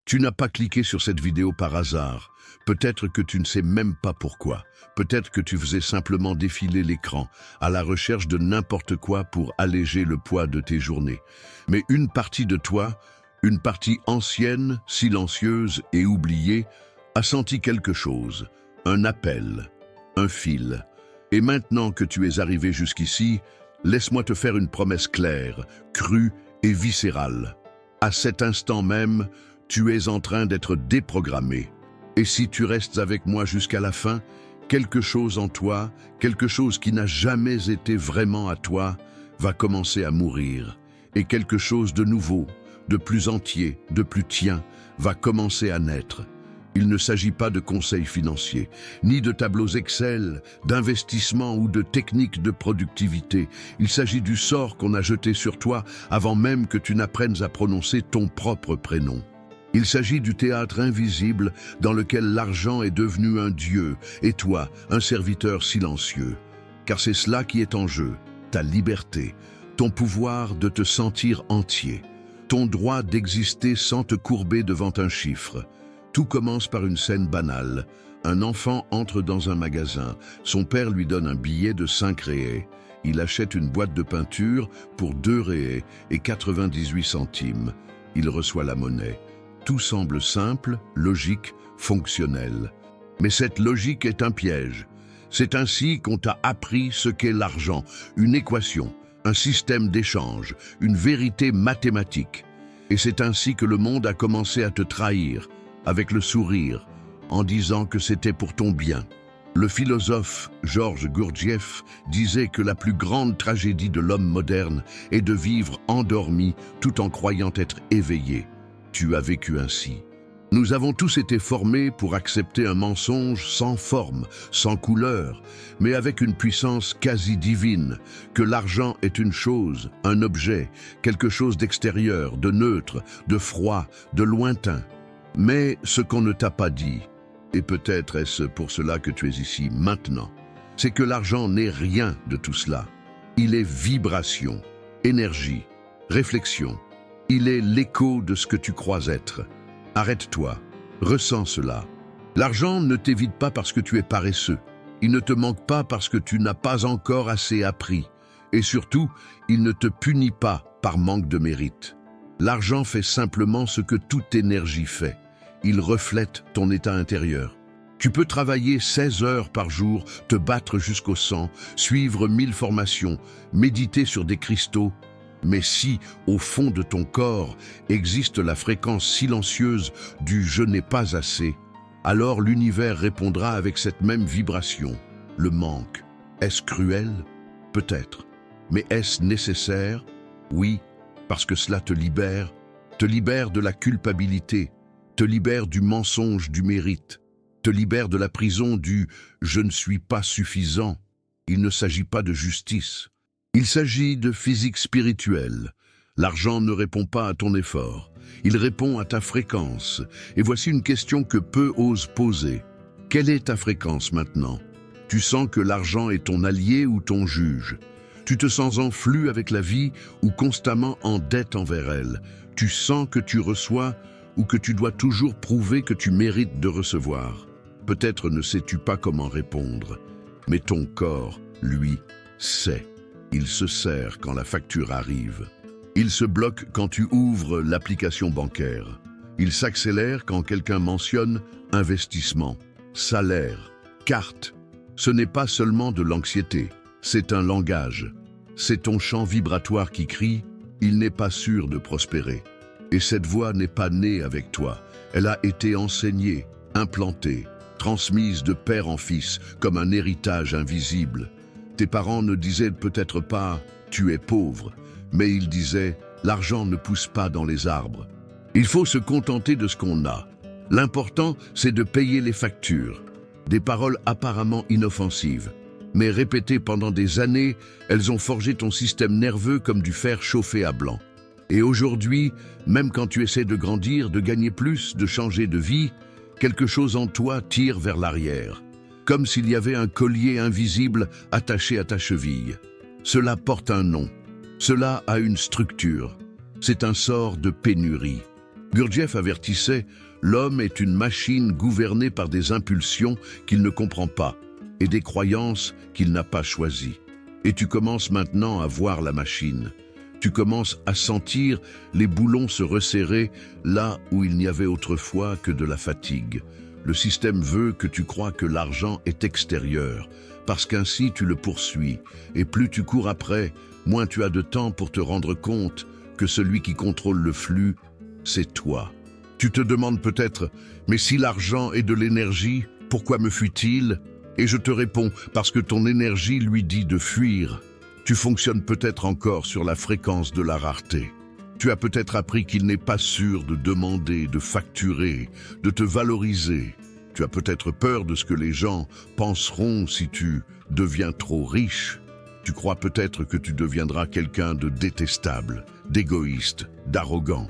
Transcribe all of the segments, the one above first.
Tu n'as pas cliqué sur cette vidéo par hasard. Peut-être que tu ne sais même pas pourquoi. Peut-être que tu faisais simplement défiler l'écran, à la recherche de n'importe quoi pour alléger le poids de tes journées. Mais une partie de toi, une partie ancienne, silencieuse et oubliée, a senti quelque chose, un appel, un fil. Et maintenant que tu es arrivé jusqu'ici, laisse-moi te faire une promesse claire, crue et viscérale. À cet instant même, tu es en train d'être déprogrammé. Et si tu restes avec moi jusqu'à la fin, quelque chose en toi, quelque chose qui n'a jamais été vraiment à toi, va commencer à mourir. Et quelque chose de nouveau, de plus entier, de plus tien, va commencer à naître. Il ne s'agit pas de conseils financiers, ni de tableaux Excel, d'investissement ou de techniques de productivité. Il s'agit du sort qu'on a jeté sur toi avant même que tu n'apprennes à prononcer ton propre prénom. Il s'agit du théâtre invisible dans lequel l'argent est devenu un dieu et toi, un serviteur silencieux. Car c'est cela qui est en jeu, ta liberté, ton pouvoir de te sentir entier, ton droit d'exister sans te courber devant un chiffre. Tout commence par une scène banale. Un enfant entre dans un magasin. Son père lui donne un billet de 5 réais. Il achète une boîte de peinture pour 2 réais et 98 centimes. Il reçoit la monnaie. Tout semble simple, logique, fonctionnel. Mais cette logique est un piège. C'est ainsi qu'on t'a appris ce qu'est l'argent, une équation, un système d'échange, une vérité mathématique. Et c'est ainsi que le monde a commencé à te trahir, avec le sourire, en disant que c'était pour ton bien. Le philosophe Georges Gurdjieff disait que la plus grande tragédie de l'homme moderne est de vivre endormi tout en croyant être éveillé. Tu as vécu ainsi. Nous avons tous été formés pour accepter un mensonge sans forme, sans couleur, mais avec une puissance quasi divine, que l'argent est une chose, un objet, quelque chose d'extérieur, de neutre, de froid, de lointain. Mais ce qu'on ne t'a pas dit, et peut-être est-ce pour cela que tu es ici maintenant, c'est que l'argent n'est rien de tout cela. Il est vibration, énergie, réflexion. Il est l'écho de ce que tu crois être. Arrête-toi, ressens cela. L'argent ne t'évite pas parce que tu es paresseux. Il ne te manque pas parce que tu n'as pas encore assez appris. Et surtout, il ne te punit pas par manque de mérite. L'argent fait simplement ce que toute énergie fait. Il reflète ton état intérieur. Tu peux travailler 16 heures par jour, te battre jusqu'au sang, suivre 1000 formations, méditer sur des cristaux. Mais si, au fond de ton corps, existe la fréquence silencieuse du « je n'ai pas assez », alors l'univers répondra avec cette même vibration. Le manque. Est-ce cruel? Peut-être. Mais est-ce nécessaire? Oui, parce que cela te libère de la culpabilité, te libère du mensonge du mérite, te libère de la prison du « je ne suis pas suffisant ». Il ne s'agit pas de justice. Il s'agit de physique spirituelle. L'argent ne répond pas à ton effort. Il répond à ta fréquence. Et voici une question que peu osent poser. Quelle est ta fréquence maintenant? Tu sens que l'argent est ton allié ou ton juge? Tu te sens en flux avec la vie ou constamment en dette envers elle? Tu sens que tu reçois ou que tu dois toujours prouver que tu mérites de recevoir? Peut-être ne sais-tu pas comment répondre, mais ton corps, lui, sait. Il se serre quand la facture arrive. Il se bloque quand tu ouvres l'application bancaire. Il s'accélère quand quelqu'un mentionne investissement, salaire, carte. Ce n'est pas seulement de l'anxiété, c'est un langage. C'est ton champ vibratoire qui crie « il n'est pas sûr de prospérer ». Et cette voix n'est pas née avec toi. Elle a été enseignée, implantée, transmise de père en fils comme un héritage invisible. Tes parents ne disaient peut-être pas « tu es pauvre », mais ils disaient « l'argent ne pousse pas dans les arbres ». Il faut se contenter de ce qu'on a. L'important, c'est de payer les factures. Des paroles apparemment inoffensives. Mais répétées pendant des années, elles ont forgé ton système nerveux comme du fer chauffé à blanc. Et aujourd'hui, même quand tu essaies de grandir, de gagner plus, de changer de vie, quelque chose en toi tire vers l'arrière. Comme s'il y avait un collier invisible attaché à ta cheville. Cela porte un nom. Cela a une structure. C'est un sort de pénurie. Gurdjieff avertissait, l'homme est une machine gouvernée par des impulsions qu'il ne comprend pas et des croyances qu'il n'a pas choisies. Et tu commences maintenant à voir la machine. Tu commences à sentir les boulons se resserrer là où il n'y avait autrefois que de la fatigue. Le système veut que tu crois que l'argent est extérieur, parce qu'ainsi tu le poursuis. Et plus tu cours après, moins tu as de temps pour te rendre compte que celui qui contrôle le flux, c'est toi. Tu te demandes peut-être, mais si l'argent est de l'énergie, pourquoi me fuit-il? Et je te réponds, parce que ton énergie lui dit de fuir. Tu fonctionnes peut-être encore sur la fréquence de la rareté. Tu as peut-être appris qu'il n'est pas sûr de demander, de facturer, de te valoriser. Tu as peut-être peur de ce que les gens penseront si tu deviens trop riche. Tu crois peut-être que tu deviendras quelqu'un de détestable, d'égoïste, d'arrogant.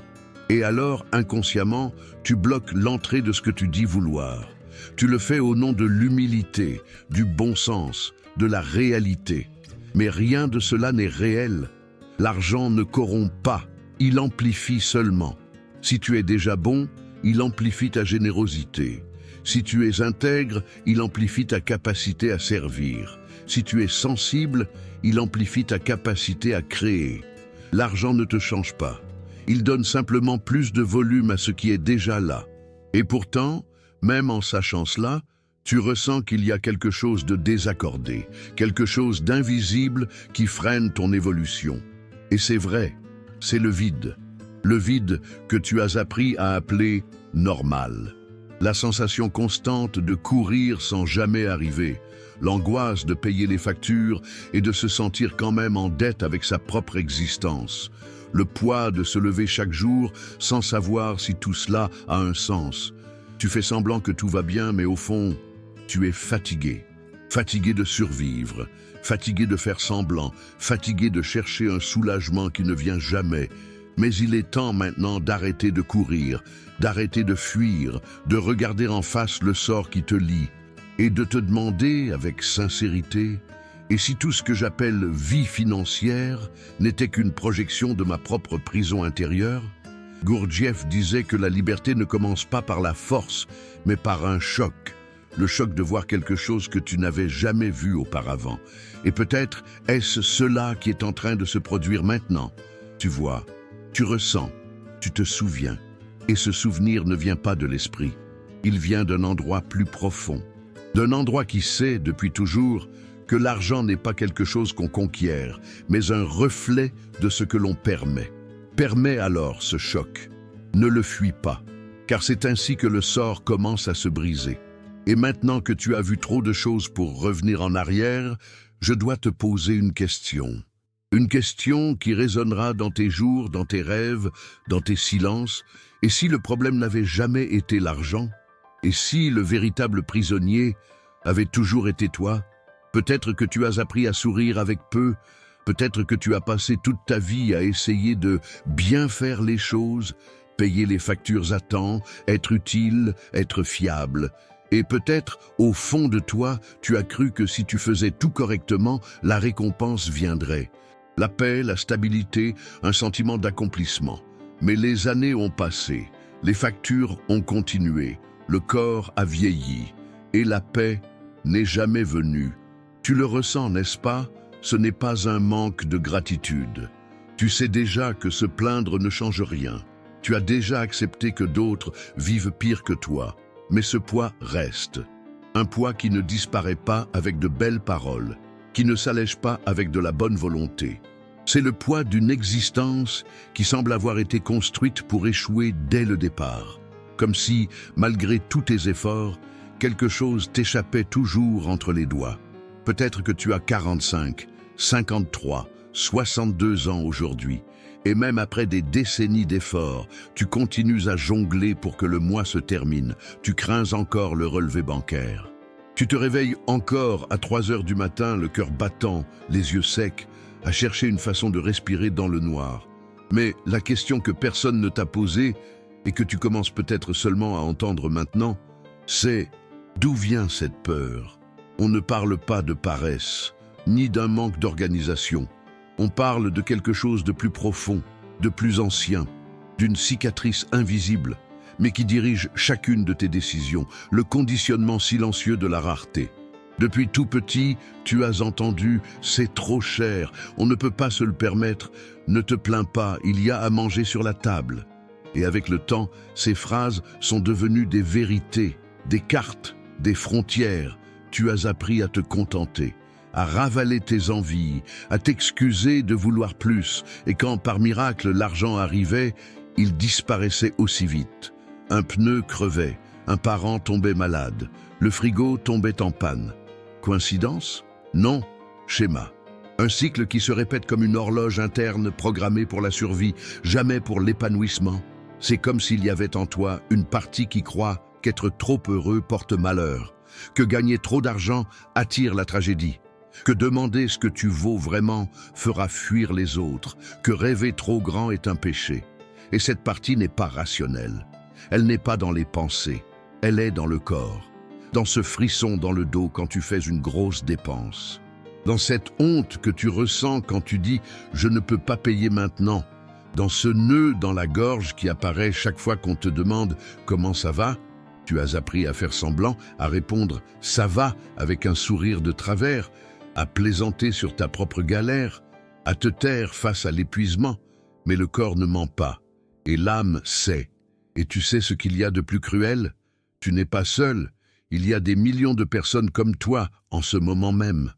Et alors, inconsciemment, tu bloques l'entrée de ce que tu dis vouloir. Tu le fais au nom de l'humilité, du bon sens, de la réalité. Mais rien de cela n'est réel. L'argent ne corrompt pas, il amplifie seulement. Si tu es déjà bon, il amplifie ta générosité. Si tu es intègre, il amplifie ta capacité à servir. Si tu es sensible, il amplifie ta capacité à créer. L'argent ne te change pas. Il donne simplement plus de volume à ce qui est déjà là. Et pourtant, même en sachant cela, tu ressens qu'il y a quelque chose de désaccordé, quelque chose d'invisible qui freine ton évolution. Et c'est vrai, c'est le vide que tu as appris à appeler normal. La sensation constante de courir sans jamais arriver, l'angoisse de payer les factures et de se sentir quand même en dette avec sa propre existence, le poids de se lever chaque jour sans savoir si tout cela a un sens. Tu fais semblant que tout va bien, mais au fond, tu es fatigué. Fatigué de survivre, fatigué de faire semblant, fatigué de chercher un soulagement qui ne vient jamais. Mais il est temps maintenant d'arrêter de courir, d'arrêter de fuir, de regarder en face le sort qui te lie et de te demander avec sincérité, et si tout ce que j'appelle vie financière n'était qu'une projection de ma propre prison intérieure? Gurdjieff disait que la liberté ne commence pas par la force, mais par un choc. Le choc de voir quelque chose que tu n'avais jamais vu auparavant. Et peut-être est-ce cela qui est en train de se produire maintenant. Tu vois, tu ressens, tu te souviens. Et ce souvenir ne vient pas de l'esprit. Il vient d'un endroit plus profond. D'un endroit qui sait, depuis toujours, que l'argent n'est pas quelque chose qu'on conquiert, mais un reflet de ce que l'on permet. Permets alors ce choc. Ne le fuis pas, car c'est ainsi que le sort commence à se briser. Et maintenant que tu as vu trop de choses pour revenir en arrière, je dois te poser une question. Une question qui résonnera dans tes jours, dans tes rêves, dans tes silences. Et si le problème n'avait jamais été l'argent? Et si le véritable prisonnier avait toujours été toi? Peut-être que tu as appris à sourire avec peu, peut-être que tu as passé toute ta vie à essayer de bien faire les choses, payer les factures à temps, être utile, être fiable. Et peut-être, au fond de toi, tu as cru que si tu faisais tout correctement, la récompense viendrait. La paix, la stabilité, un sentiment d'accomplissement. Mais les années ont passé, les factures ont continué, le corps a vieilli, et la paix n'est jamais venue. Tu le ressens, n'est-ce pas? Ce n'est pas un manque de gratitude. Tu sais déjà que se plaindre ne change rien. Tu as déjà accepté que d'autres vivent pire que toi. Mais ce poids reste. Un poids qui ne disparaît pas avec de belles paroles, qui ne s'allège pas avec de la bonne volonté. C'est le poids d'une existence qui semble avoir été construite pour échouer dès le départ. Comme si, malgré tous tes efforts, quelque chose t'échappait toujours entre les doigts. Peut-être que tu as 45, 53, 62 ans aujourd'hui, et même après des décennies d'efforts, tu continues à jongler pour que le mois se termine. Tu crains encore le relevé bancaire. Tu te réveilles encore à 3 heures du matin, le cœur battant, les yeux secs, à chercher une façon de respirer dans le noir. Mais la question que personne ne t'a posée, et que tu commences peut-être seulement à entendre maintenant, c'est d'où vient cette peur? On ne parle pas de paresse, ni d'un manque d'organisation. On parle de quelque chose de plus profond, de plus ancien. d'une cicatrice invisible, mais qui dirige chacune de tes décisions, le conditionnement silencieux de la rareté. Depuis tout petit, tu as entendu « c'est trop cher, on ne peut pas se le permettre, ne te plains pas, il y a à manger sur la table ». Et avec le temps, ces phrases sont devenues des vérités, des cartes, des frontières. Tu as appris à te contenter, à ravaler tes envies, à t'excuser de vouloir plus, et quand par miracle l'argent arrivait, il disparaissait aussi vite. Un pneu crevait, un parent tombait malade, le frigo tombait en panne. Coïncidence? Non, schéma. Un cycle qui se répète comme une horloge interne programmée pour la survie, jamais pour l'épanouissement. C'est comme s'il y avait en toi une partie qui croit qu'être trop heureux porte malheur, que gagner trop d'argent attire la tragédie, que demander ce que tu vaux vraiment fera fuir les autres, que rêver trop grand est un péché. Et cette partie n'est pas rationnelle. Elle n'est pas dans les pensées, elle est dans le corps, dans ce frisson dans le dos quand tu fais une grosse dépense, dans cette honte que tu ressens quand tu dis « je ne peux pas payer maintenant », dans ce nœud dans la gorge qui apparaît chaque fois qu'on te demande « comment ça va ?» Tu as appris à faire semblant, à répondre « ça va » avec un sourire de travers, à plaisanter sur ta propre galère, à te taire face à l'épuisement. Mais le corps ne ment pas, et l'âme sait. Et tu sais ce qu'il y a de plus cruel? Tu n'es pas seul, il y a des millions de personnes comme toi en ce moment même,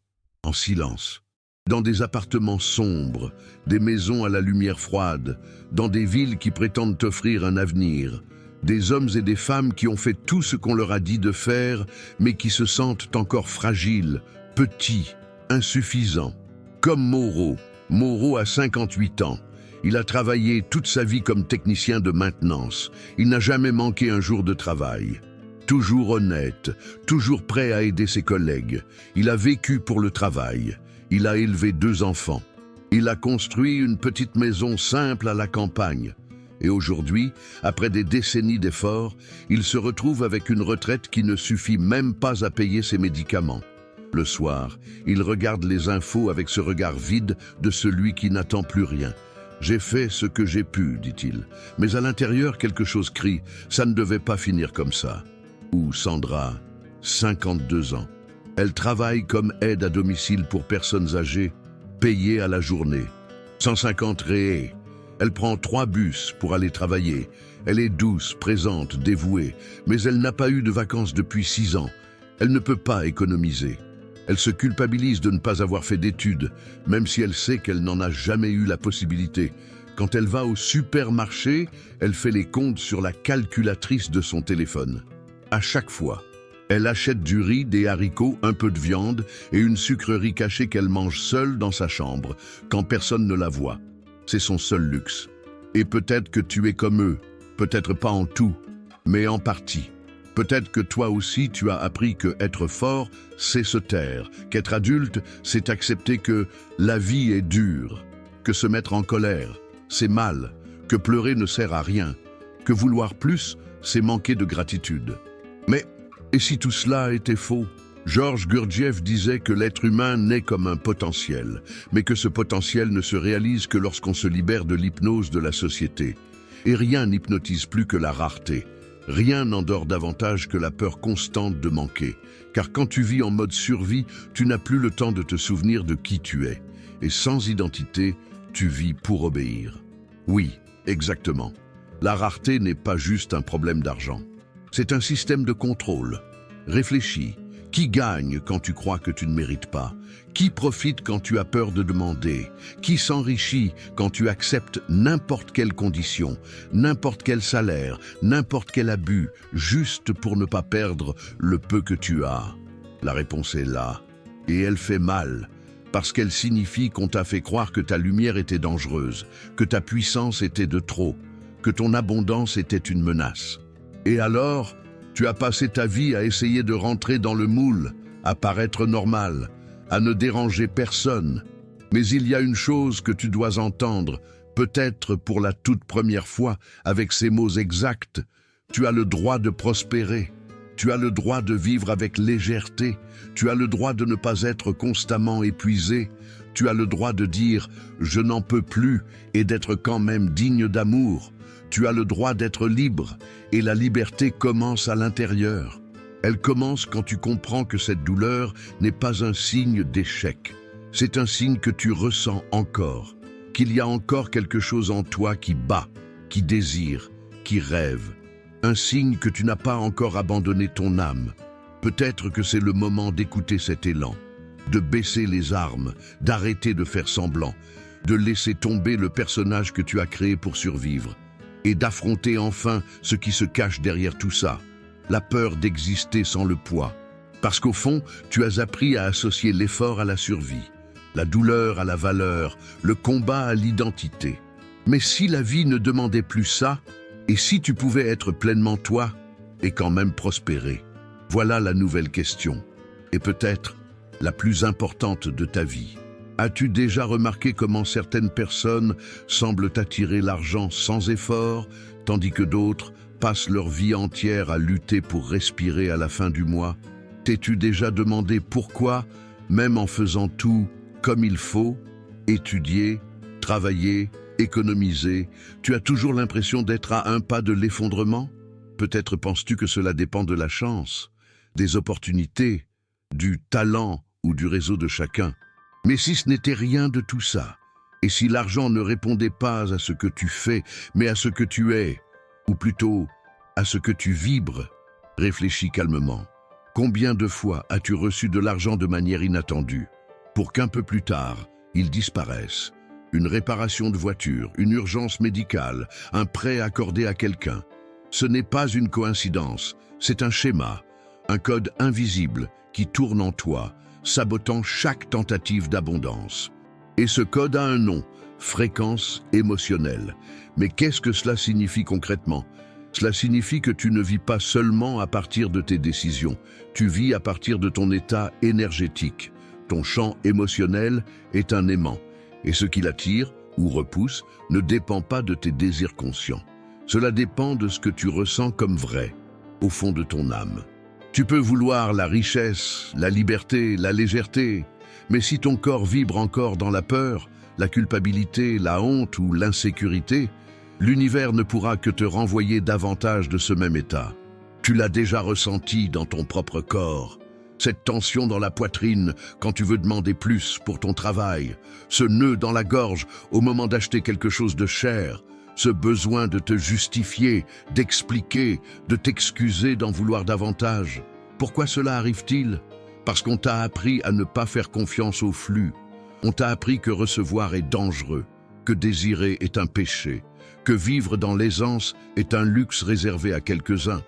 en silence. Dans des appartements sombres, des maisons à la lumière froide, dans des villes qui prétendent t'offrir un avenir, des hommes et des femmes qui ont fait tout ce qu'on leur a dit de faire, mais qui se sentent encore fragiles, petits, insuffisants. Comme Moreau a 58 ans. Il a travaillé toute sa vie comme technicien de maintenance. Il n'a jamais manqué un jour de travail. Toujours honnête, toujours prêt à aider ses collègues. Il a vécu pour le travail. Il a élevé 2 enfants. Il a construit une petite maison simple à la campagne. Et aujourd'hui, après des décennies d'efforts, il se retrouve avec une retraite qui ne suffit même pas à payer ses médicaments. Le soir, il regarde les infos avec ce regard vide de celui qui n'attend plus rien. « J'ai fait ce que j'ai pu », dit-il. Mais à l'intérieur, quelque chose crie « ça ne devait pas finir comme ça ». Ou Sandra, 52 ans. Elle travaille comme aide à domicile pour personnes âgées, payée à la journée. 150 réés. Elle prend 3 bus pour aller travailler. Elle est douce, présente, dévouée, mais elle n'a pas eu de vacances depuis 6 ans. Elle ne peut pas économiser. Elle se culpabilise de ne pas avoir fait d'études, même si elle sait qu'elle n'en a jamais eu la possibilité. Quand elle va au supermarché, elle fait les comptes sur la calculatrice de son téléphone. À chaque fois, elle achète du riz, des haricots, un peu de viande et une sucrerie cachée qu'elle mange seule dans sa chambre, quand personne ne la voit. C'est son seul luxe. Et peut-être que tu es comme eux, peut-être pas en tout, mais en partie. Peut-être que toi aussi tu as appris que être fort, c'est se taire, qu'être adulte, c'est accepter que la vie est dure, que se mettre en colère, c'est mal, que pleurer ne sert à rien, que vouloir plus, c'est manquer de gratitude. Mais, et si tout cela était faux? Georges Gurdjieff disait que l'être humain naît comme un potentiel, mais que ce potentiel ne se réalise que lorsqu'on se libère de l'hypnose de la société. Et rien n'hypnotise plus que la rareté. Rien n'endort davantage que la peur constante de manquer. Car quand tu vis en mode survie, tu n'as plus le temps de te souvenir de qui tu es. Et sans identité, tu vis pour obéir. Oui, exactement. La rareté n'est pas juste un problème d'argent. C'est un système de contrôle. Réfléchis. Qui gagne quand tu crois que tu ne mérites pas? Qui profite quand tu as peur de demander? Qui s'enrichit quand tu acceptes n'importe quelle condition, n'importe quel salaire, n'importe quel abus, juste pour ne pas perdre le peu que tu as? La réponse est là. Et elle fait mal, parce qu'elle signifie qu'on t'a fait croire que ta lumière était dangereuse, que ta puissance était de trop, que ton abondance était une menace. Et alors, tu as passé ta vie à essayer de rentrer dans le moule, à paraître normal, à ne déranger personne. Mais il y a une chose que tu dois entendre, peut-être pour la toute première fois, avec ces mots exacts. Tu as le droit de prospérer. Tu as le droit de vivre avec légèreté. Tu as le droit de ne pas être constamment épuisé. Tu as le droit de dire « je n'en peux plus » et d'être quand même digne d'amour. Tu as le droit d'être libre et la liberté commence à l'intérieur. Elle commence quand tu comprends que cette douleur n'est pas un signe d'échec. C'est un signe que tu ressens encore, qu'il y a encore quelque chose en toi qui bat, qui désire, qui rêve. Un signe que tu n'as pas encore abandonné ton âme. Peut-être que c'est le moment d'écouter cet élan, de baisser les armes, d'arrêter de faire semblant, de laisser tomber le personnage que tu as créé pour survivre, et d'affronter enfin ce qui se cache derrière tout ça, la peur d'exister sans le poids. Parce qu'au fond, tu as appris à associer l'effort à la survie, la douleur à la valeur, le combat à l'identité. Mais si la vie ne demandait plus ça, et si tu pouvais être pleinement toi, et quand même prospérer? Voilà la nouvelle question, et peut-être la plus importante de ta vie. As-tu déjà remarqué comment certaines personnes semblent attirer l'argent sans effort, tandis que d'autres passent leur vie entière à lutter pour respirer à la fin du mois? T'es-tu déjà demandé pourquoi, même en faisant tout comme il faut, étudier, travailler, économiser, tu as toujours l'impression d'être à un pas de l'effondrement? Peut-être penses-tu que cela dépend de la chance, des opportunités, du talent ou du réseau de chacun. Mais si ce n'était rien de tout ça, et si l'argent ne répondait pas à ce que tu fais, mais à ce que tu es, ou plutôt à ce que tu vibres, réfléchis calmement. Combien de fois as-tu reçu de l'argent de manière inattendue, pour qu'un peu plus tard, il disparaisse? Une réparation de voiture, une urgence médicale, un prêt accordé à quelqu'un. Ce n'est pas une coïncidence, c'est un schéma, un code invisible qui tourne en toi, sabotant chaque tentative d'abondance. Et ce code a un nom, fréquence émotionnelle. Mais qu'est-ce que cela signifie concrètement? Cela signifie que tu ne vis pas seulement à partir de tes décisions, tu vis à partir de ton état énergétique. Ton champ émotionnel est un aimant, et ce qui l'attire ou repousse ne dépend pas de tes désirs conscients. Cela dépend de ce que tu ressens comme vrai, au fond de ton âme. Tu peux vouloir la richesse, la liberté, la légèreté, mais si ton corps vibre encore dans la peur, la culpabilité, la honte ou l'insécurité, l'univers ne pourra que te renvoyer davantage de ce même état. Tu l'as déjà ressenti dans ton propre corps. Cette tension dans la poitrine quand tu veux demander plus pour ton travail, ce nœud dans la gorge au moment d'acheter quelque chose de cher, ce besoin de te justifier, d'expliquer, de t'excuser d'en vouloir davantage. Pourquoi cela arrive-t-il? Parce qu'on t'a appris à ne pas faire confiance au flux. On t'a appris que recevoir est dangereux, que désirer est un péché, que vivre dans l'aisance est un luxe réservé à quelques-uns.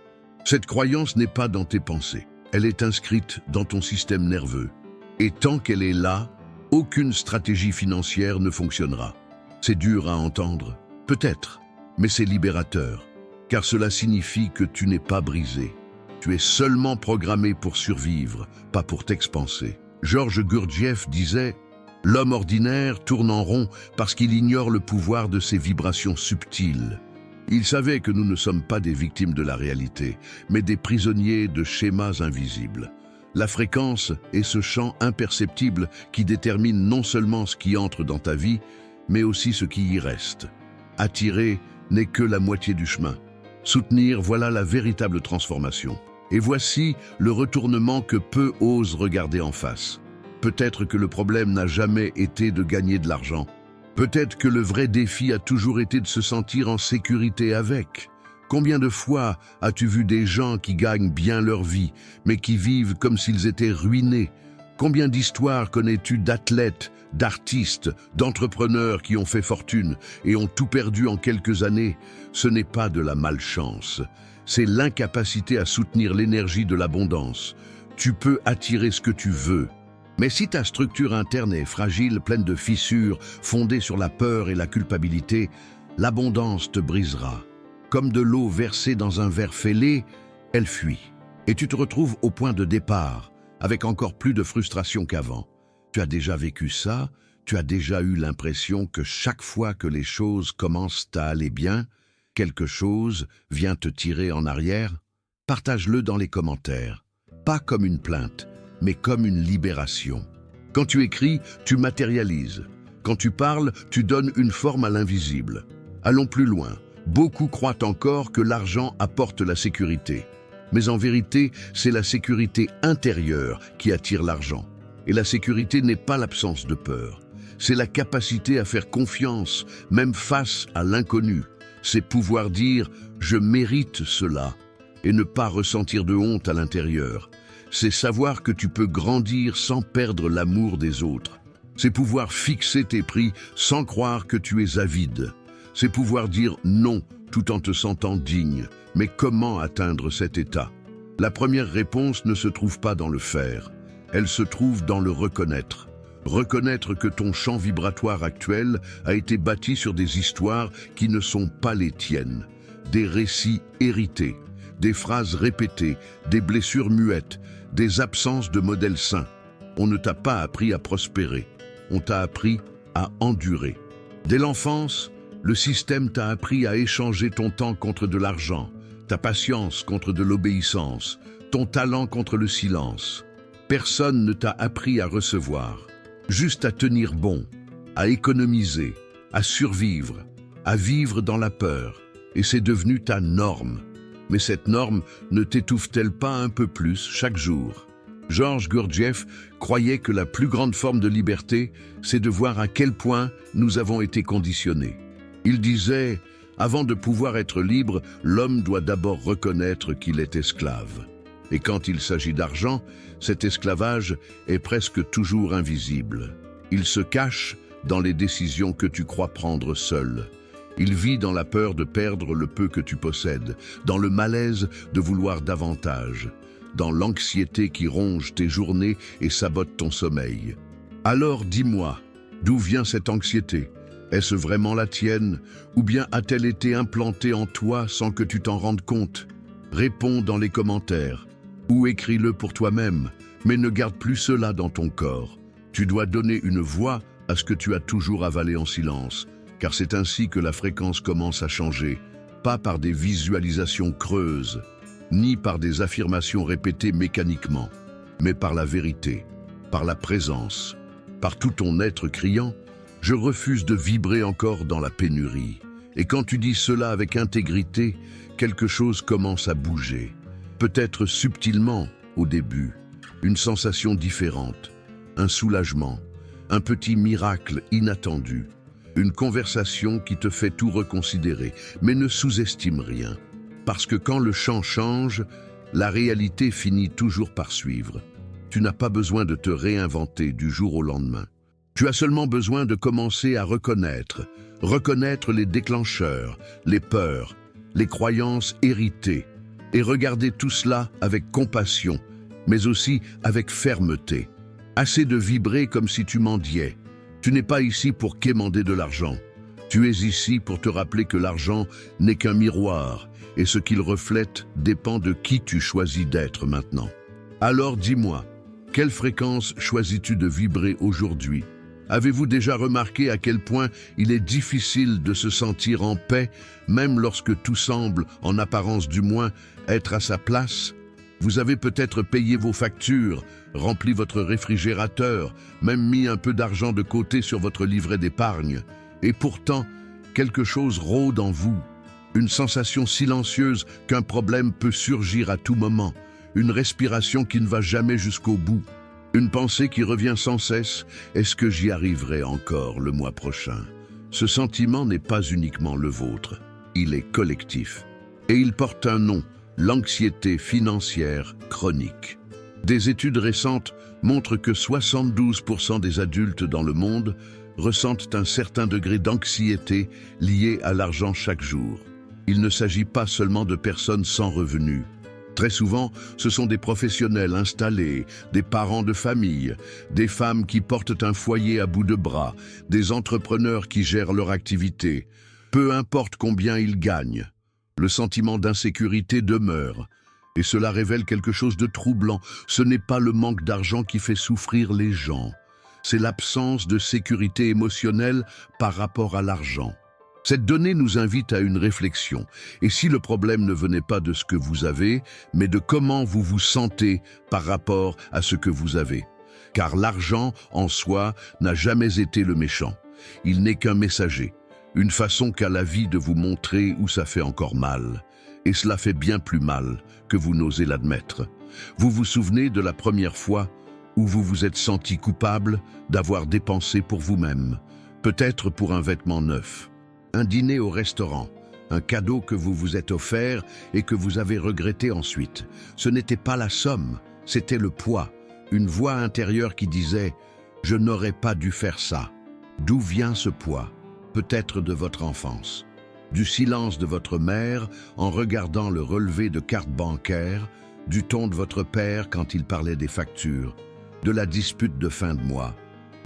Cette croyance n'est pas dans tes pensées. Elle est inscrite dans ton système nerveux. Et tant qu'elle est là, aucune stratégie financière ne fonctionnera. C'est dur à entendre, peut-être, mais c'est libérateur, car cela signifie que tu n'es pas brisé. Tu es seulement programmé pour survivre, pas pour t'expanser. Georges Gurdjieff disait « L'homme ordinaire tourne en rond parce qu'il ignore le pouvoir de ses vibrations subtiles. » Il savait que nous ne sommes pas des victimes de la réalité, mais des prisonniers de schémas invisibles. La fréquence est ce champ imperceptible qui détermine non seulement ce qui entre dans ta vie, mais aussi ce qui y reste. Attirer n'est que la moitié du chemin. Soutenir, voilà la véritable transformation. Et voici le retournement que peu osent regarder en face. Peut-être que le problème n'a jamais été de gagner de l'argent. Peut-être que le vrai défi a toujours été de se sentir en sécurité avec. Combien de fois as-tu vu des gens qui gagnent bien leur vie, mais qui vivent comme s'ils étaient ruinés? Combien d'histoires connais-tu d'athlètes, d'artistes, d'entrepreneurs qui ont fait fortune et ont tout perdu en quelques années? Ce n'est pas de la malchance, c'est l'incapacité à soutenir l'énergie de l'abondance. Tu peux attirer ce que tu veux. Mais si ta structure interne est fragile, pleine de fissures, fondée sur la peur et la culpabilité, l'abondance te brisera. Comme de l'eau versée dans un verre fêlé, elle fuit. Et tu te retrouves au point de départ, avec encore plus de frustration qu'avant. Tu as déjà vécu ça? Tu as déjà eu l'impression que chaque fois que les choses commencent à aller bien, quelque chose vient te tirer en arrière? Partage-le dans les commentaires. Pas comme une plainte, mais comme une libération. Quand tu écris, tu matérialises. Quand tu parles, tu donnes une forme à l'invisible. Allons plus loin. Beaucoup croient encore que l'argent apporte la sécurité. Mais en vérité, c'est la sécurité intérieure qui attire l'argent. Et la sécurité n'est pas l'absence de peur. C'est la capacité à faire confiance, même face à l'inconnu. C'est pouvoir dire « je mérite cela » et ne pas ressentir de honte à l'intérieur. C'est savoir que tu peux grandir sans perdre l'amour des autres. C'est pouvoir fixer tes prix sans croire que tu es avide. C'est pouvoir dire non tout en te sentant digne. Mais comment atteindre cet état? La première réponse ne se trouve pas dans le faire. Elle se trouve dans le reconnaître. Reconnaître que ton champ vibratoire actuel a été bâti sur des histoires qui ne sont pas les tiennes. Des récits hérités, des phrases répétées, des blessures muettes, des absences de modèles sains. On ne t'a pas appris à prospérer. On t'a appris à endurer. Dès l'enfance, le système t'a appris à échanger ton temps contre de l'argent, ta patience contre de l'obéissance, ton talent contre le silence. Personne ne t'a appris à recevoir, juste à tenir bon, à économiser, à survivre, à vivre dans la peur. Et c'est devenu ta norme. Mais cette norme ne t'étouffe-t-elle pas un peu plus chaque jour? Georges Gurdjieff croyait que la plus grande forme de liberté, c'est de voir à quel point nous avons été conditionnés. Il disait « Avant de pouvoir être libre, l'homme doit d'abord reconnaître qu'il est esclave. » Et quand il s'agit d'argent, cet esclavage est presque toujours invisible. Il se cache dans les décisions que tu crois prendre seul. Il vit dans la peur de perdre le peu que tu possèdes, dans le malaise de vouloir davantage, dans l'anxiété qui ronge tes journées et sabote ton sommeil. Alors dis-moi, d'où vient cette anxiété? Est-ce vraiment la tienne, ou bien a-t-elle été implantée en toi sans que tu t'en rendes compte? Réponds dans les commentaires, ou écris-le pour toi-même, mais ne garde plus cela dans ton corps. Tu dois donner une voix à ce que tu as toujours avalé en silence, car c'est ainsi que la fréquence commence à changer, pas par des visualisations creuses, ni par des affirmations répétées mécaniquement, mais par la vérité, par la présence, par tout ton être criant. Je refuse de vibrer encore dans la pénurie. Et quand tu dis cela avec intégrité, quelque chose commence à bouger. Peut-être subtilement au début, une sensation différente, un soulagement, un petit miracle inattendu, une conversation qui te fait tout reconsidérer. Mais ne sous-estime rien, parce que quand le champ change, la réalité finit toujours par suivre. Tu n'as pas besoin de te réinventer du jour au lendemain. Tu as seulement besoin de commencer à reconnaître les déclencheurs, les peurs, les croyances héritées, et regarder tout cela avec compassion, mais aussi avec fermeté. Assez de vibrer comme si tu mendiais. Tu n'es pas ici pour quémander de l'argent. Tu es ici pour te rappeler que l'argent n'est qu'un miroir, et ce qu'il reflète dépend de qui tu choisis d'être maintenant. Alors dis-moi, quelle fréquence choisis-tu de vibrer aujourd'hui? Avez-vous déjà remarqué à quel point il est difficile de se sentir en paix, même lorsque tout semble, en apparence du moins, être à sa place? Vous avez peut-être payé vos factures, rempli votre réfrigérateur, même mis un peu d'argent de côté sur votre livret d'épargne. Et pourtant, quelque chose rôde en vous, une sensation silencieuse qu'un problème peut surgir à tout moment, une respiration qui ne va jamais jusqu'au bout. Une pensée qui revient sans cesse, est-ce que j'y arriverai encore le mois prochain? Ce sentiment n'est pas uniquement le vôtre, il est collectif. Et il porte un nom, l'anxiété financière chronique. Des études récentes montrent que 72% des adultes dans le monde ressentent un certain degré d'anxiété lié à l'argent chaque jour. Il ne s'agit pas seulement de personnes sans revenus. Très souvent, ce sont des professionnels installés, des parents de famille, des femmes qui portent un foyer à bout de bras, des entrepreneurs qui gèrent leur activité. Peu importe combien ils gagnent, le sentiment d'insécurité demeure. Et cela révèle quelque chose de troublant. Ce n'est pas le manque d'argent qui fait souffrir les gens. C'est l'absence de sécurité émotionnelle par rapport à l'argent. Cette donnée nous invite à une réflexion. Et si le problème ne venait pas de ce que vous avez, mais de comment vous vous sentez par rapport à ce que vous avez? Car l'argent, en soi, n'a jamais été le méchant. Il n'est qu'un messager. une façon qu'a la vie de vous montrer où ça fait encore mal. Et cela fait bien plus mal que vous n'osez l'admettre. Vous vous souvenez de la première fois où vous vous êtes senti coupable d'avoir dépensé pour vous-même, peut-être pour un vêtement neuf, un dîner au restaurant, un cadeau que vous vous êtes offert et que vous avez regretté ensuite. Ce n'était pas la somme, c'était le poids, une voix intérieure qui disait « Je n'aurais pas dû faire ça ». D'où vient ce poids? Peut-être de votre enfance, du silence de votre mère en regardant le relevé de carte bancaire, du ton de votre père quand il parlait des factures, de la dispute de fin de mois,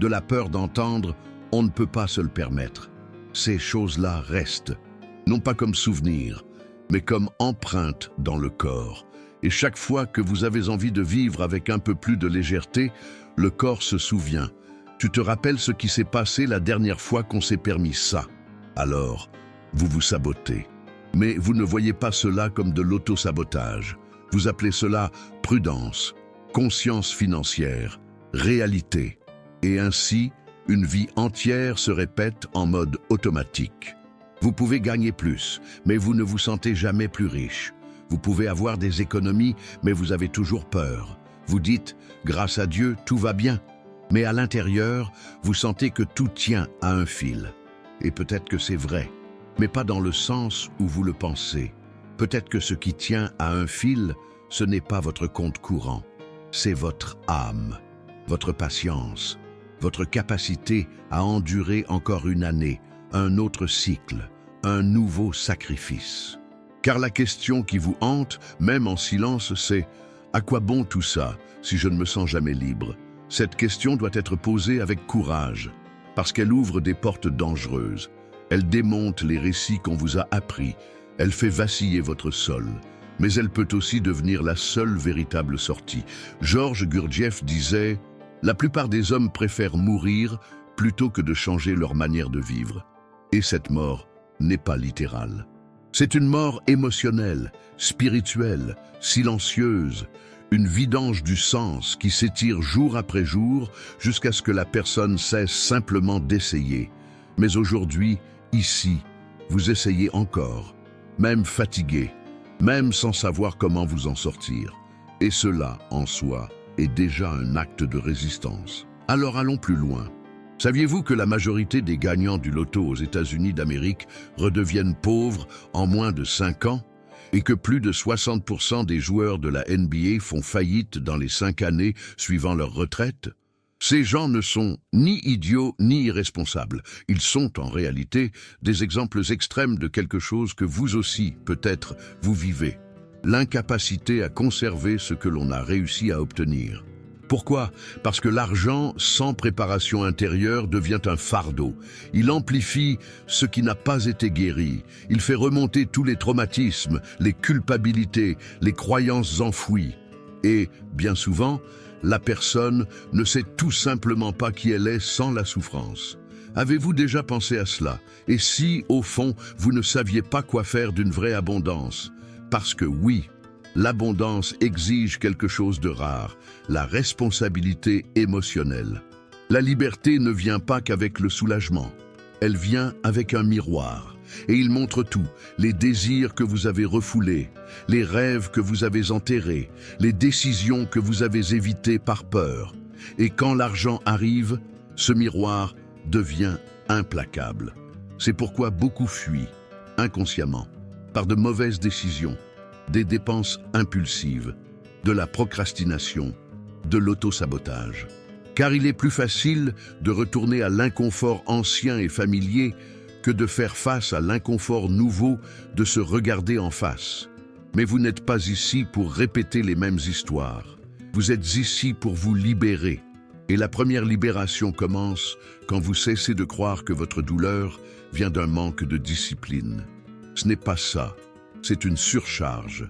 de la peur d'entendre « on ne peut pas se le permettre ». Ces choses-là restent, non pas comme souvenirs, mais comme empreintes dans le corps. Et chaque fois que vous avez envie de vivre avec un peu plus de légèreté, le corps se souvient. Tu te rappelles ce qui s'est passé la dernière fois qu'on s'est permis ça. Alors, vous vous sabotez. Mais vous ne voyez pas cela comme de l'auto-sabotage. Vous appelez cela prudence, conscience financière, réalité. Et ainsi, une vie entière se répète en mode automatique. Vous pouvez gagner plus, mais vous ne vous sentez jamais plus riche. Vous pouvez avoir des économies, mais vous avez toujours peur. Vous dites, grâce à Dieu, tout va bien. Mais à l'intérieur, vous sentez que tout tient à un fil. Et peut-être que c'est vrai, mais pas dans le sens où vous le pensez. Peut-être que ce qui tient à un fil, ce n'est pas votre compte courant. C'est votre âme, votre patience, votre capacité à endurer encore une année, un autre cycle, un nouveau sacrifice. Car la question qui vous hante, même en silence, c'est « à quoi bon tout ça si je ne me sens jamais libre ?» Cette question doit être posée avec courage, parce qu'elle ouvre des portes dangereuses. Elle démonte les récits qu'on vous a appris, elle fait vaciller votre sol, mais elle peut aussi devenir la seule véritable sortie. Georges Gurdjieff disait « La plupart des hommes préfèrent mourir plutôt que de changer leur manière de vivre. » Et cette mort n'est pas littérale. C'est une mort émotionnelle, spirituelle, silencieuse, une vidange du sens qui s'étire jour après jour jusqu'à ce que la personne cesse simplement d'essayer. Mais aujourd'hui, ici, vous essayez encore, même fatigué, même sans savoir comment vous en sortir. Et cela, en soi, est déjà un acte de résistance. Alors allons plus loin. Saviez-vous que la majorité des gagnants du loto aux États-Unis d'Amérique redeviennent pauvres en moins de 5 ans et que plus de 60% des joueurs de la NBA font faillite dans les 5 années suivant leur retraite? Ces gens ne sont ni idiots ni irresponsables. Ils sont en réalité des exemples extrêmes de quelque chose que vous aussi, peut-être, vous vivez. L'incapacité à conserver ce que l'on a réussi à obtenir. Pourquoi? Parce que l'argent, sans préparation intérieure, devient un fardeau. Il amplifie ce qui n'a pas été guéri. Il fait remonter tous les traumatismes, les culpabilités, les croyances enfouies. Et, bien souvent, la personne ne sait tout simplement pas qui elle est sans la souffrance. Avez-vous déjà pensé à cela? Et si, au fond, vous ne saviez pas quoi faire d'une vraie abondance? Parce que oui, l'abondance exige quelque chose de rare, la responsabilité émotionnelle. La liberté ne vient pas qu'avec le soulagement. Elle vient avec un miroir. Et il montre tout, les désirs que vous avez refoulés, les rêves que vous avez enterrés, les décisions que vous avez évitées par peur. Et quand l'argent arrive, ce miroir devient implacable. C'est pourquoi beaucoup fuient, inconsciemment, par de mauvaises décisions, des dépenses impulsives, de la procrastination, de l'auto-sabotage. Car il est plus facile de retourner à l'inconfort ancien et familier que de faire face à l'inconfort nouveau de se regarder en face. Mais vous n'êtes pas ici pour répéter les mêmes histoires. Vous êtes ici pour vous libérer. Et la première libération commence quand vous cessez de croire que votre douleur vient d'un manque de discipline. Ce n'est pas ça. C'est une surcharge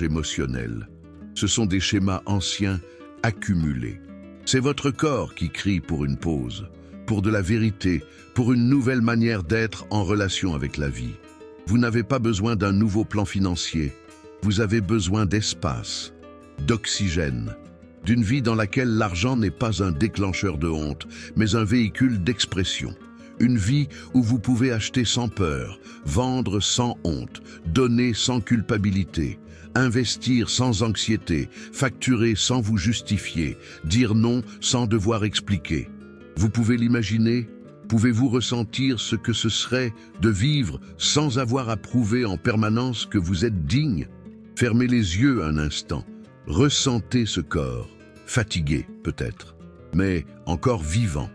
émotionnelle. Ce sont des schémas anciens accumulés. C'est votre corps qui crie pour une pause, pour de la vérité, pour une nouvelle manière d'être en relation avec la vie. Vous n'avez pas besoin d'un nouveau plan financier. Vous avez besoin d'espace, d'oxygène, d'une vie dans laquelle l'argent n'est pas un déclencheur de honte, mais un véhicule d'expression. Une vie où vous pouvez acheter sans peur, vendre sans honte, donner sans culpabilité, investir sans anxiété, facturer sans vous justifier, dire non sans devoir expliquer. Vous pouvez l'imaginer? Pouvez-vous ressentir ce que ce serait de vivre sans avoir à prouver en permanence que vous êtes digne? Fermez les yeux un instant. Ressentez ce corps, fatigué peut-être, mais encore vivant,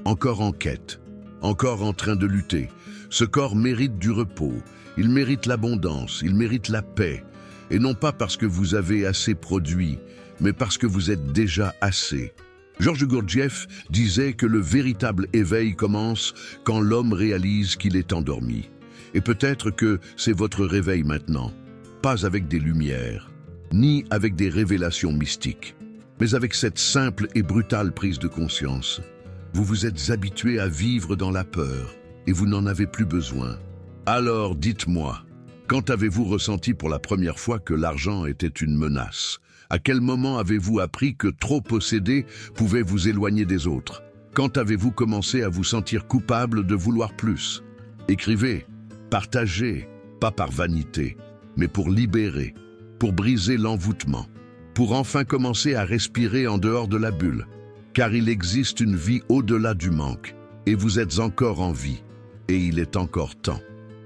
encore en quête, encore en train de lutter. Ce corps mérite du repos, il mérite l'abondance, il mérite la paix. Et non pas parce que vous avez assez produit, mais parce que vous êtes déjà assez. Georges Gurdjieff disait que le véritable éveil commence quand l'homme réalise qu'il est endormi. Et peut-être que c'est votre réveil maintenant, pas avec des lumières, ni avec des révélations mystiques, mais avec cette simple et brutale prise de conscience. Vous vous êtes habitué à vivre dans la peur et vous n'en avez plus besoin. Alors dites-moi, quand avez-vous ressenti pour la première fois que l'argent était une menace? À quel moment avez-vous appris que trop posséder pouvait vous éloigner des autres? Quand avez-vous commencé à vous sentir coupable de vouloir plus? Écrivez, partagez, pas par vanité, mais pour libérer, pour briser l'envoûtement, pour enfin commencer à respirer en dehors de la bulle. Car il existe une vie au-delà du manque, et vous êtes encore en vie, et il est encore temps.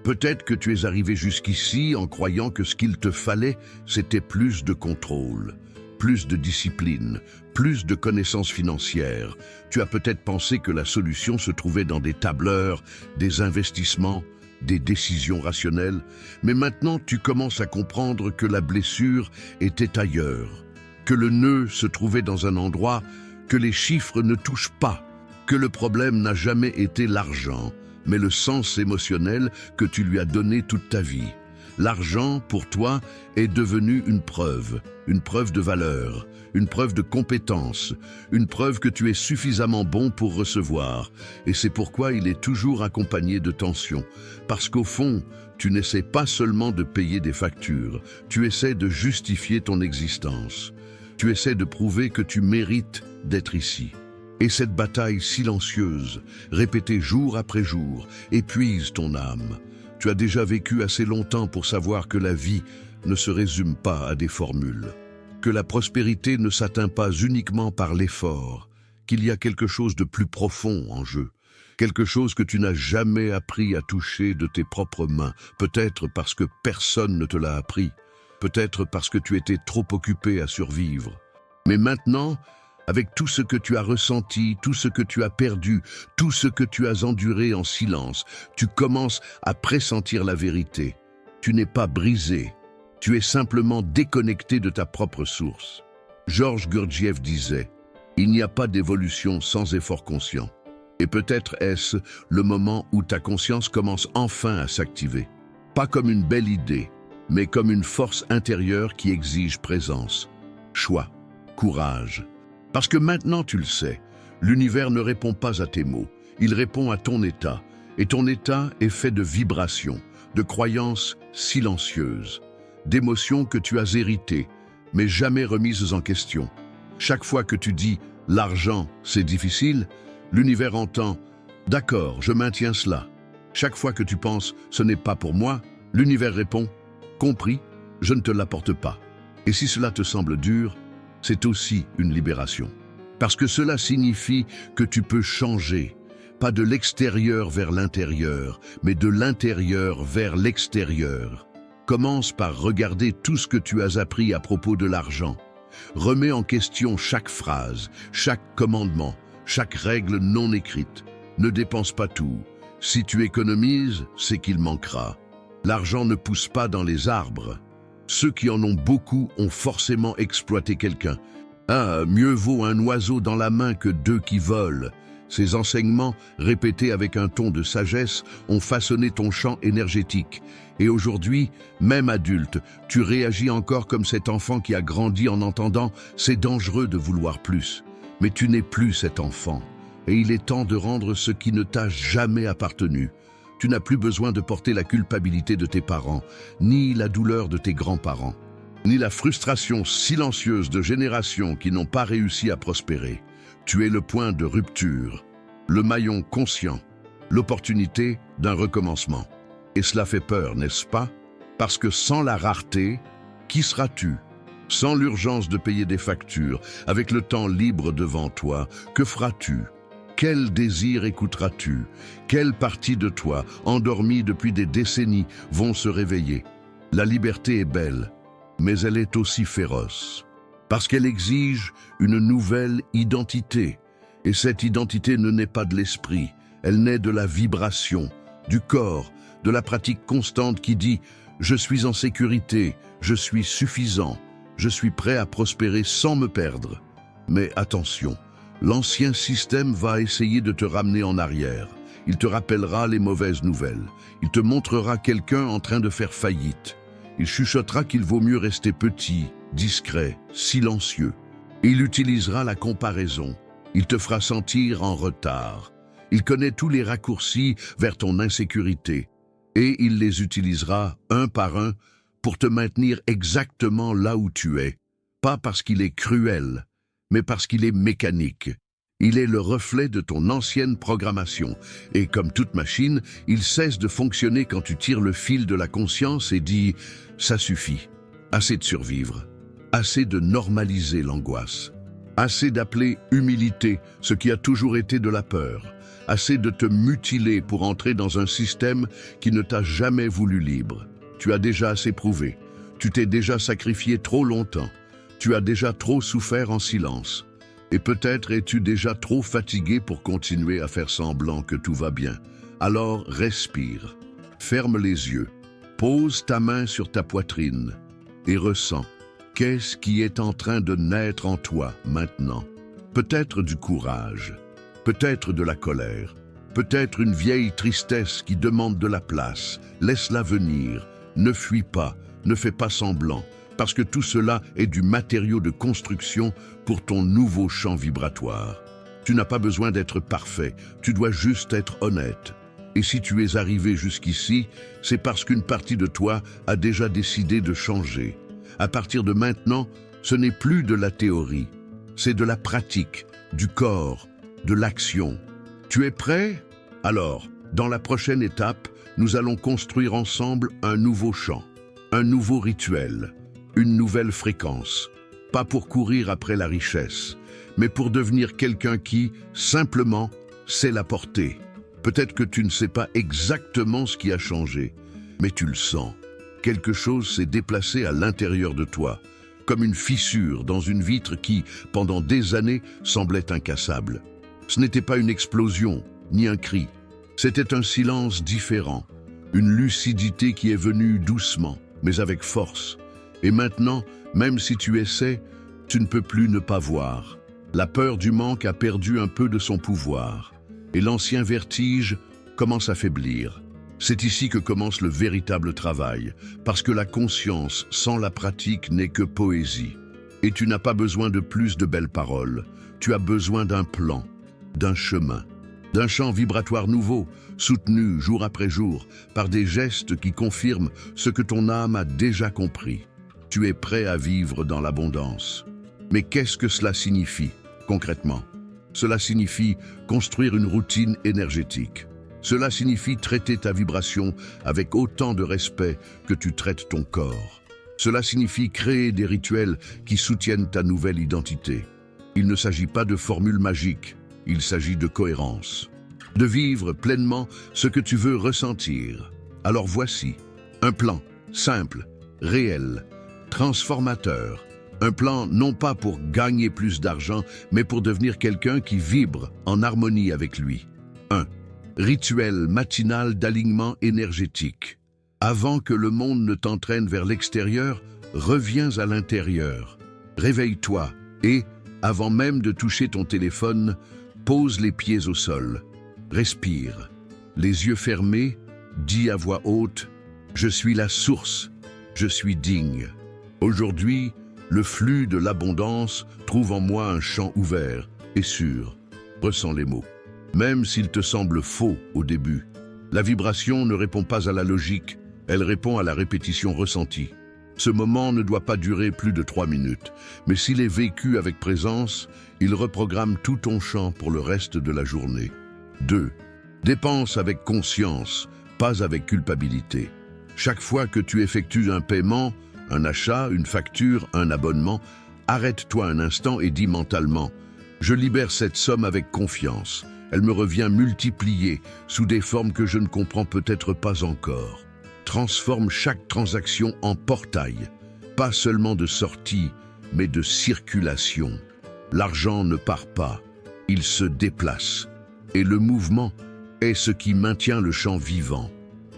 Peut-être que tu es arrivé jusqu'ici en croyant que ce qu'il te fallait, c'était plus de contrôle, plus de discipline, plus de connaissances financières. Tu as peut-être pensé que la solution se trouvait dans des tableurs, des investissements, des décisions rationnelles, mais maintenant tu commences à comprendre que la blessure était ailleurs, que le nœud se trouvait dans un endroit que les chiffres ne touchent pas, que le problème n'a jamais été l'argent, mais le sens émotionnel que tu lui as donné toute ta vie. L'argent, pour toi, est devenu une preuve de valeur, une preuve de compétence, une preuve que tu es suffisamment bon pour recevoir. Et c'est pourquoi il est toujours accompagné de tension. Parce qu'au fond, tu n'essaies pas seulement de payer des factures, tu essaies de justifier ton existence. Tu essaies de prouver que tu mérites d'être ici. Et cette bataille silencieuse, répétée jour après jour, épuise ton âme. Tu as déjà vécu assez longtemps pour savoir que la vie ne se résume pas à des formules, que la prospérité ne s'atteint pas uniquement par l'effort, qu'il y a quelque chose de plus profond en jeu, quelque chose que tu n'as jamais appris à toucher de tes propres mains, peut-être parce que personne ne te l'a appris, peut-être parce que tu étais trop occupé à survivre. Mais maintenant, avec tout ce que tu as ressenti, tout ce que tu as perdu, tout ce que tu as enduré en silence, tu commences à pressentir la vérité. Tu n'es pas brisé, tu es simplement déconnecté de ta propre source. Georges Gurdjieff disait « Il n'y a pas d'évolution sans effort conscient ». Et peut-être est-ce le moment où ta conscience commence enfin à s'activer. Pas comme une belle idée, mais comme une force intérieure qui exige présence, choix, courage. Parce que maintenant tu le sais, l'univers ne répond pas à tes mots, il répond à ton état. Et ton état est fait de vibrations, de croyances silencieuses, d'émotions que tu as héritées, mais jamais remises en question. Chaque fois que tu dis « l'argent, c'est difficile », l'univers entend « d'accord, je maintiens cela ». Chaque fois que tu penses « ce n'est pas pour moi », l'univers répond « compris, je ne te l'apporte pas ». Et si cela te semble dur, c'est aussi une libération. Parce que cela signifie que tu peux changer, pas de l'extérieur vers l'intérieur, mais de l'intérieur vers l'extérieur. Commence par regarder tout ce que tu as appris à propos de l'argent. Remets en question chaque phrase, chaque commandement, chaque règle non écrite. Ne dépense pas tout. Si tu économises, c'est qu'il manquera. L'argent ne pousse pas dans les arbres. Ceux qui en ont beaucoup ont forcément exploité quelqu'un. Ah, mieux vaut un oiseau dans la main que deux qui volent. Ces enseignements, répétés avec un ton de sagesse, ont façonné ton champ énergétique. Et aujourd'hui, même adulte, tu réagis encore comme cet enfant qui a grandi en entendant « c'est dangereux de vouloir plus ». Mais tu n'es plus cet enfant. Et il est temps de rendre ce qui ne t'a jamais appartenu. Tu n'as plus besoin de porter la culpabilité de tes parents, ni la douleur de tes grands-parents, ni la frustration silencieuse de générations qui n'ont pas réussi à prospérer. Tu es le point de rupture, le maillon conscient. l'opportunité d'un recommencement. Et cela fait peur, n'est-ce pas? Parce que sans la rareté, qui seras-tu? Sans l'urgence de payer des factures, avec le temps libre devant toi, que feras-tu? Quel désir écouteras-tu? Quelle partie de toi, endormie depuis des décennies, vont se réveiller? La liberté est belle, mais elle est aussi féroce. Parce qu'elle exige une nouvelle identité. Et cette identité ne naît pas de l'esprit, elle naît de la vibration, du corps, de la pratique constante qui dit « Je suis en sécurité, je suis suffisant, je suis prêt à prospérer sans me perdre. » Mais attention, l'ancien système va essayer de te ramener en arrière. Il te rappellera les mauvaises nouvelles. Il te montrera quelqu'un en train de faire faillite. Il chuchotera qu'il vaut mieux rester petit, discret, silencieux. Il utilisera la comparaison. Il te fera sentir en retard. Il connaît tous les raccourcis vers ton insécurité. Et il les utilisera un par un pour te maintenir exactement là où tu es. Pas parce qu'il est cruel, mais parce qu'il est mécanique. Il est le reflet de ton ancienne programmation. Et comme toute machine, il cesse de fonctionner quand tu tires le fil de la conscience et dis « ça suffit ». Assez de survivre, assez de normaliser l'angoisse, assez d'appeler humilité ce qui a toujours été de la peur, assez de te mutiler pour entrer dans un système qui ne t'a jamais voulu libre. Tu as déjà assez prouvé, tu t'es déjà sacrifié trop longtemps, tu as déjà trop souffert en silence. Et peut-être es-tu déjà trop fatigué pour continuer à faire semblant que tout va bien. Alors respire, ferme les yeux, pose ta main sur ta poitrine et ressens. Qu'est-ce qui est en train de naître en toi maintenant? Peut-être du courage, peut-être de la colère, peut-être une vieille tristesse qui demande de la place. Laisse-la venir, ne fuis pas, ne fais pas semblant, parce que tout cela est du matériau de construction pour ton nouveau champ vibratoire. Tu n'as pas besoin d'être parfait, tu dois juste être honnête. Et si tu es arrivé jusqu'ici, c'est parce qu'une partie de toi a déjà décidé de changer. À partir de maintenant, ce n'est plus de la théorie, c'est de la pratique, du corps, de l'action. Tu es prêt? Alors, dans la prochaine étape, nous allons construire ensemble un nouveau chant, un nouveau rituel, une nouvelle fréquence. Pas pour courir après la richesse, mais pour devenir quelqu'un qui, simplement, sait la porter. Peut-être que tu ne sais pas exactement ce qui a changé, mais tu le sens. Quelque chose s'est déplacé à l'intérieur de toi, comme une fissure dans une vitre qui, pendant des années, semblait incassable. Ce n'était pas une explosion, ni un cri. C'était un silence différent, une lucidité qui est venue doucement, mais avec force. Et maintenant, même si tu essaies, tu ne peux plus ne pas voir. La peur du manque a perdu un peu de son pouvoir, et l'ancien vertige commence à faiblir. C'est ici que commence le véritable travail, parce que la conscience sans la pratique n'est que poésie. Et tu n'as pas besoin de plus de belles paroles, tu as besoin d'un plan, d'un chemin, d'un champ vibratoire nouveau, soutenu jour après jour par des gestes qui confirment ce que ton âme a déjà compris. Tu es prêt à vivre dans l'abondance. Mais qu'est-ce que cela signifie, concrètement? Cela signifie construire une routine énergétique. Cela signifie traiter ta vibration avec autant de respect que tu traites ton corps. Cela signifie créer des rituels qui soutiennent ta nouvelle identité. Il ne s'agit pas de formules magiques, il s'agit de cohérence. De vivre pleinement ce que tu veux ressentir. Alors voici, un plan simple, réel, transformateur. Un plan non pas pour gagner plus d'argent, mais pour devenir quelqu'un qui vibre en harmonie avec lui. 1. Rituel matinal d'alignement énergétique. Avant que le monde ne t'entraîne vers l'extérieur, reviens à l'intérieur. Réveille-toi et, avant même de toucher ton téléphone, pose les pieds au sol. Respire. Les yeux fermés, dis à voix haute « Je suis la source, je suis digne ». Aujourd'hui, le flux de l'abondance trouve en moi un champ ouvert et sûr. Ressens les mots. Même s'il te semble faux au début, la vibration ne répond pas à la logique, elle répond à la répétition ressentie. Ce moment ne doit pas durer plus de 3 minutes, mais s'il est vécu avec présence, il reprogramme tout ton champ pour le reste de la journée. 2. Dépense avec conscience, pas avec culpabilité. Chaque fois que tu effectues un paiement, un achat, une facture, un abonnement, arrête-toi un instant et dis mentalement « Je libère cette somme avec confiance. Elle me revient multipliée sous des formes que je ne comprends peut-être pas encore. » Transforme chaque transaction en portail, pas seulement de sortie, mais de circulation. L'argent ne part pas, il se déplace. Et le mouvement est ce qui maintient le champ vivant.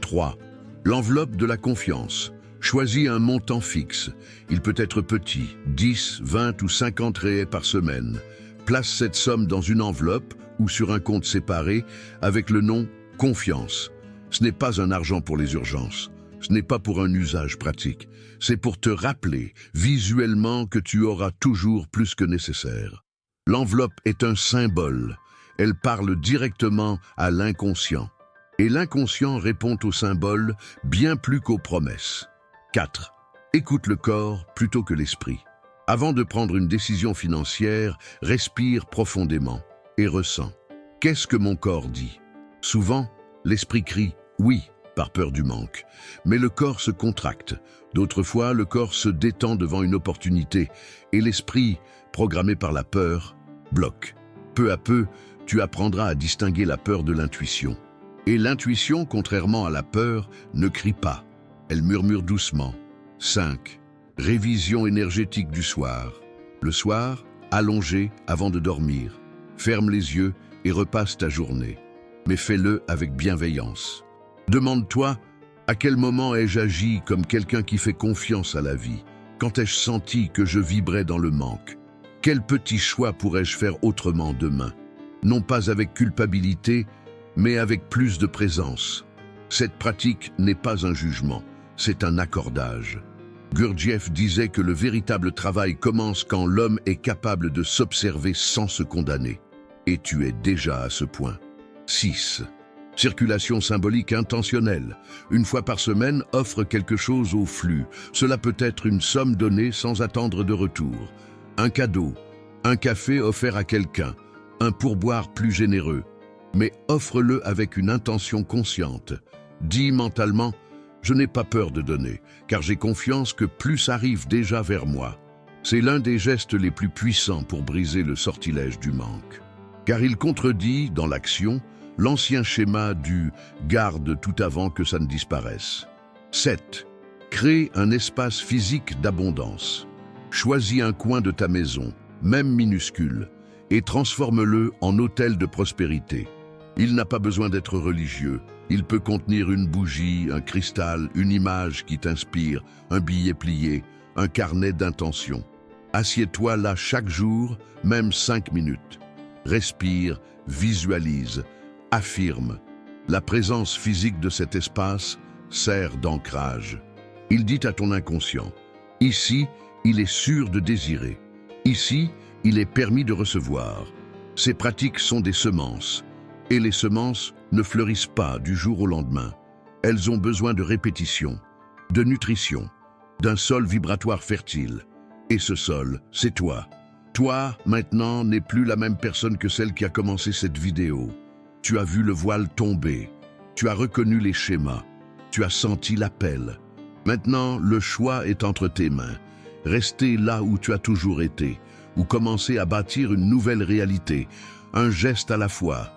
3. L'enveloppe de la confiance. Choisis un montant fixe. Il peut être petit, 10, 20 ou 50 réais par semaine. Place cette somme dans une enveloppe ou sur un compte séparé avec le nom « Confiance ». Ce n'est pas un argent pour les urgences. Ce n'est pas pour un usage pratique. C'est pour te rappeler visuellement que tu auras toujours plus que nécessaire. L'enveloppe est un symbole. Elle parle directement à l'inconscient. Et l'inconscient répond au symbole bien plus qu'aux promesses. 4. Écoute le corps plutôt que l'esprit. Avant de prendre une décision financière, respire profondément et ressens. Qu'est-ce que mon corps dit? Souvent, l'esprit crie « oui » par peur du manque. Mais le corps se contracte. D'autres fois, le corps se détend devant une opportunité et l'esprit, programmé par la peur, bloque. Peu à peu, tu apprendras à distinguer la peur de l'intuition. Et l'intuition, contrairement à la peur, ne crie pas. Elle murmure doucement. 5. Révision énergétique du soir. Le soir, allongé avant de dormir. Ferme les yeux et repasse ta journée. Mais fais-le avec bienveillance. Demande-toi, à quel moment ai-je agi comme quelqu'un qui fait confiance à la vie? Quand ai-je senti que je vibrais dans le manque? Quel petit choix pourrais-je faire autrement demain? Non pas avec culpabilité, mais avec plus de présence. Cette pratique n'est pas un jugement, c'est un accordage. Gurdjieff disait que le véritable travail commence quand l'homme est capable de s'observer sans se condamner. Et tu es déjà à ce point. 6. Circulation symbolique intentionnelle. Une fois par semaine, offre quelque chose au flux. Cela peut être une somme donnée sans attendre de retour. Un cadeau, un café offert à quelqu'un, un pourboire plus généreux. Mais offre-le avec une intention consciente. Dis mentalement « Je n'ai pas peur de donner, car j'ai confiance que plus arrive déjà vers moi. » C'est l'un des gestes les plus puissants pour briser le sortilège du manque. Car il contredit, dans l'action, l'ancien schéma du « garde tout avant que ça ne disparaisse ». 7. Crée un espace physique d'abondance. Choisis un coin de ta maison, même minuscule, et transforme-le en hôtel de prospérité. Il n'a pas besoin d'être religieux. Il peut contenir une bougie, un cristal, une image qui t'inspire, un billet plié, un carnet d'intentions. Assieds-toi là chaque jour, même 5 minutes. Respire, visualise, affirme. La présence physique de cet espace sert d'ancrage. Il dit à ton inconscient, ici, il est sûr de désirer. Ici, il est permis de recevoir. Ces pratiques sont des semences. Et les semences ne fleurissent pas du jour au lendemain. Elles ont besoin de répétition, de nutrition, d'un sol vibratoire fertile. Et ce sol, c'est toi. Toi, maintenant, n'es plus la même personne que celle qui a commencé cette vidéo. Tu as vu le voile tomber. Tu as reconnu les schémas. Tu as senti l'appel. Maintenant, le choix est entre tes mains. Rester là où tu as toujours été, ou commencer à bâtir une nouvelle réalité, un geste à la fois,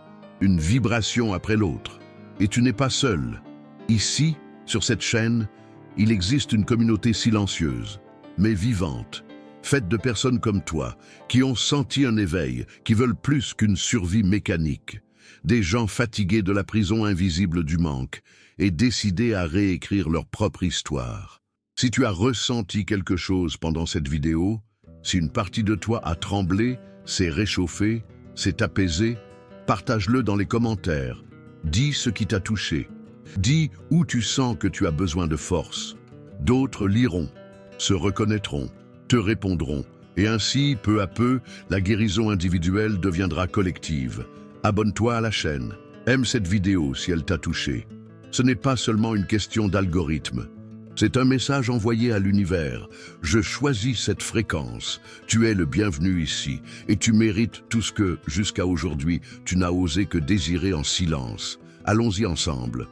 une vibration après l'autre. Et tu n'es pas seul. Ici, sur cette chaîne, il existe une communauté silencieuse, mais vivante, faite de personnes comme toi, qui ont senti un éveil, qui veulent plus qu'une survie mécanique. Des gens fatigués de la prison invisible du manque et décidés à réécrire leur propre histoire. Si tu as ressenti quelque chose pendant cette vidéo, si une partie de toi a tremblé, s'est réchauffée, s'est apaisée, partage-le dans les commentaires. Dis ce qui t'a touché. Dis où tu sens que tu as besoin de force. D'autres liront, se reconnaîtront, te répondront. Et ainsi, peu à peu, la guérison individuelle deviendra collective. Abonne-toi à la chaîne. Aime cette vidéo si elle t'a touché. Ce n'est pas seulement une question d'algorithme. C'est un message envoyé à l'univers. Je choisis cette fréquence. Tu es le bienvenu ici et tu mérites tout ce que, jusqu'à aujourd'hui, tu n'as osé que désirer en silence. Allons-y ensemble.